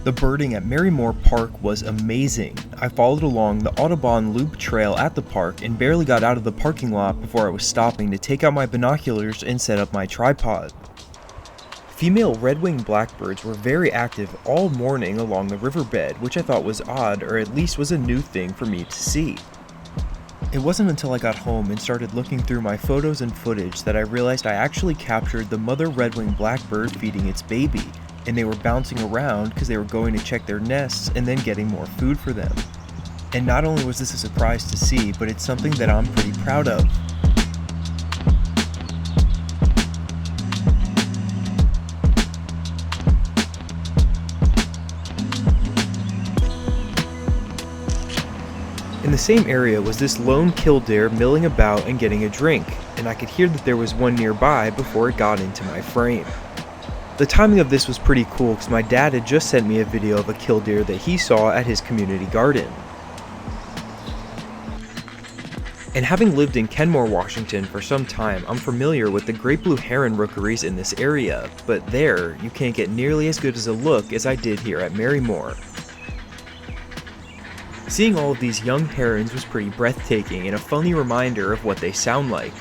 The birding at Marymoor Park was amazing. I followed along the Audubon Loop trail at the park and barely got out of the parking lot before I was stopping to take out my binoculars and set up my tripod. Female red-winged blackbirds were very active all morning along the riverbed, which I thought was odd, or at least was a new thing for me to see. It wasn't until I got home and started looking through my photos and footage that I realized I actually captured the mother red-winged blackbird feeding its baby, and they were bouncing around because they were going to check their nests and then getting more food for them. And not only was this a surprise to see, but it's something that I'm pretty proud of. In the same area was this lone killdeer milling about and getting a drink, and I could hear that there was one nearby before it got into my frame. The timing of this was pretty cool because my dad had just sent me a video of a killdeer that he saw at his community garden. And having lived in Kenmore, Washington for some time, I'm familiar with the great blue heron rookeries in this area, but there, you can't get nearly as good as a look as I did here at Marymoor. Seeing all of these young herons was pretty breathtaking and a funny reminder of what they sound like.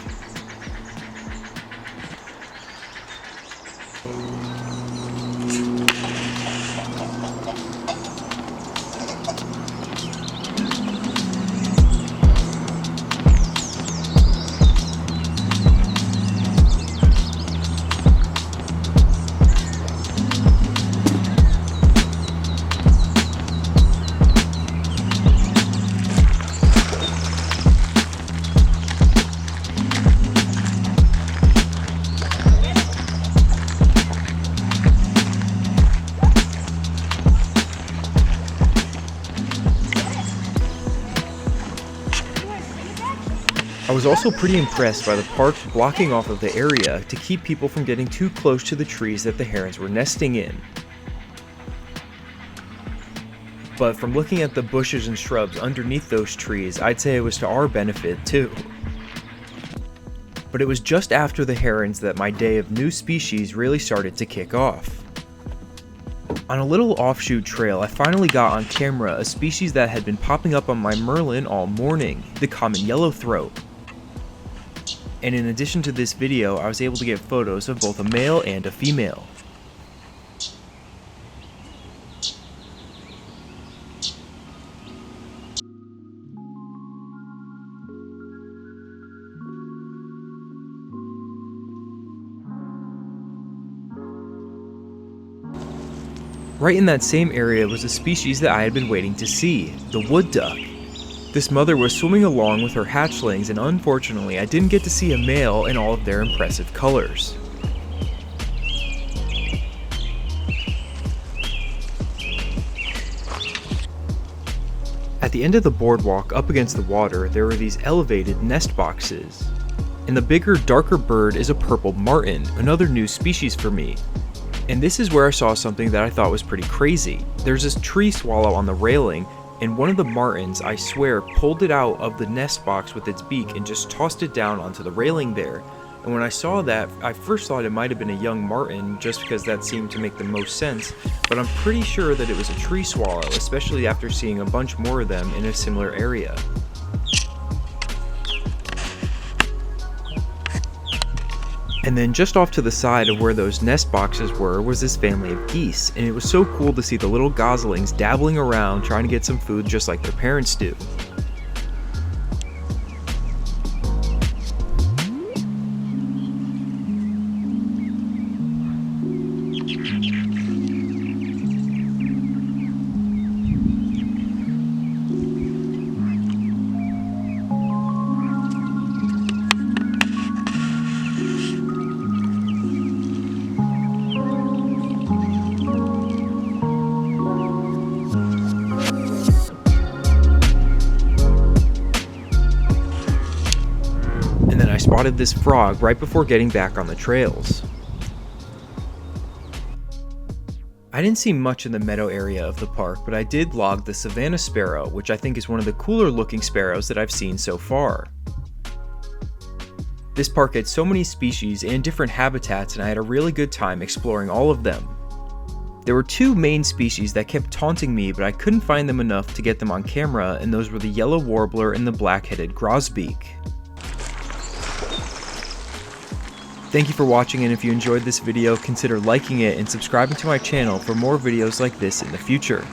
I was also pretty impressed by the park's blocking off of the area to keep people from getting too close to the trees that the herons were nesting in. But from looking at the bushes and shrubs underneath those trees, I'd say it was to our benefit too. But it was just after the herons that my day of new species really started to kick off. On a little offshoot trail, I finally got on camera a species that had been popping up on my Merlin all morning, the common yellowthroat. And in addition to this video, I was able to get photos of both a male and a female. Right in that same area was a species that I had been waiting to see, the wood duck. This mother was swimming along with her hatchlings, and unfortunately I didn't get to see a male in all of their impressive colors. At the end of the boardwalk up against the water, there were these elevated nest boxes. And the bigger, darker bird is a purple martin, another new species for me. And this is where I saw something that I thought was pretty crazy. There's this tree swallow on the railing, and one of the martins, I swear, pulled it out of the nest box with its beak and just tossed it down onto the railing there. And when I saw that, I first thought it might have been a young martin, just because that seemed to make the most sense, but I'm pretty sure that it was a tree swallow, especially after seeing a bunch more of them in a similar area. And then just off to the side of where those nest boxes were was this family of geese, and it was so cool to see the little goslings dabbling around trying to get some food just like their parents do. I spotted this frog right before getting back on the trails. I didn't see much in the meadow area of the park, but I did log the Savannah sparrow, which I think is one of the cooler looking sparrows that I've seen so far. This park had so many species and different habitats, and I had a really good time exploring all of them. There were two main species that kept taunting me, but I couldn't find them enough to get them on camera, and those were the yellow warbler and the black-headed grosbeak. Thank you for watching, and if you enjoyed this video, consider liking it and subscribing to my channel for more videos like this in the future.